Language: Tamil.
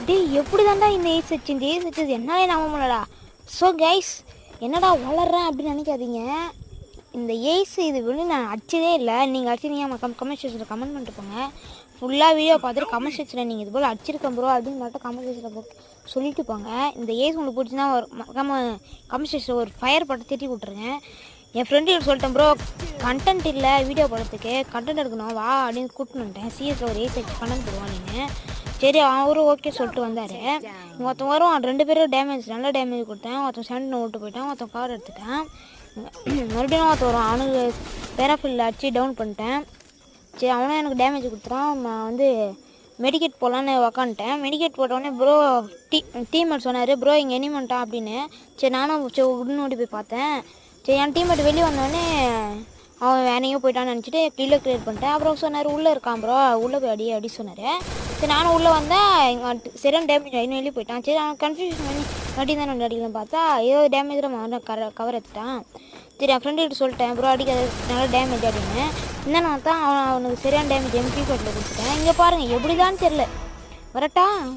டேய் எப்படி தாண்டா இந்த ஏஸ் வச்சது என்னாலே நம்ப முடியலடா. ஸோ கைஸ் என்னடா வளர்றேன் அப்படின்னு நினைக்காதீங்க. இந்த ஏஸ் இது வந்து நான் அடிச்சதே இல்லை. நீங்கள் அடிச்சிருந்தீங்க கமெண்ட் செக்ஷனில் கமெண்ட் பண்ணிட்டு போங்க. ஃபுல்லாக வீடியோ பார்த்துட்டு கமெண்ட் செக்ஷனில் நீங்கள் இது போல் அடிச்சிருக்கேன் ப்ரோ அப்படின்னு மட்டும் கமெண்ட் செக்ஷனில் சொல்லிட்டு போங்க. இந்த ஏஸ் உங்களுக்கு பிடிச்சின்னா ஒரு கமெண்ட் செக்ஷனில் ஒரு ஃபயர் பட்டு திட்டி விட்ருங்க. என் ஃப்ரெண்டு சொல்லிட்டேன் ப்ரோ கண்டென்ட் இல்லை வீடியோ போடுறதுக்கு, கண்டென்ட் எடுக்கணும் வா அப்படின்னு கூப்பிட்டு வந்துட்டேன். சிஎஸ்ல ஒரு ஏஸ் வச்சு கண்டென்ட் போடுவான் நீங்கள். சரி அவரும் ஓகே சொல்லிட்டு வந்தார். ஒருத்தன் வரும் 2 பேரும் டேமேஜ் நல்ல டேமேஜ் கொடுத்தேன். ஒருத்தன் 7 விட்டு போயிட்டான், ஒருத்தன் கவர் எடுத்துட்டேன். மறுபடியும் ஒருத்தன் வரும், அவனுக்கு பேராஃபில் அடிச்சு டவுன் பண்ணிட்டேன். சரி அவனும் எனக்கு டேமேஜ் கொடுத்துறான். நான் வந்து மெடிக்கேட் போகலான்னு உக்காந்துட்டேன். மெடிக்கேட் போட்டோடனே ப்ரோ டீம்மேட் சொன்னார் ப்ரோ இங்கே எனிமன்ட்டான் அப்படின்னு. சரி நானும் உடனே ஓடி போய் பார்த்தேன். சரி என் டீம்மேட் வெளியே வந்தோடனே அவன் வேணையும் போயிட்டான்னு நினச்சிட்டு கீழே க்ளியர் பண்ணிட்டேன். அப்புறம் சொன்னார் உள்ளே இருக்கான் ப்ரோ உள்ளே போய் அடி சொன்னார். சரி நானும் உள்ளே வந்தேன். எங்கள் சரியான டேமேஜ் ஆகி வெளியே போயிட்டான். சரி அவன் கன்ஃபியூஷன் பண்ணி அடி தான் நான் அடிக்கலாம் பார்த்தா ஏதோ டேமேஜில் கவர் எடுத்துட்டான். சரி என் ஃப்ரெண்டுகிட்ட சொல்லிட்டேன் ப்ரோ அடிக்காது நல்லா டேமேஜ் அப்படின்னு. என்னன்னா தான் அவனுக்கு சரியான டேமேஜ் MP4 கொடுத்துட்டேன். இங்கே பாருங்கள் எப்படி தான் தெரில வரட்டா.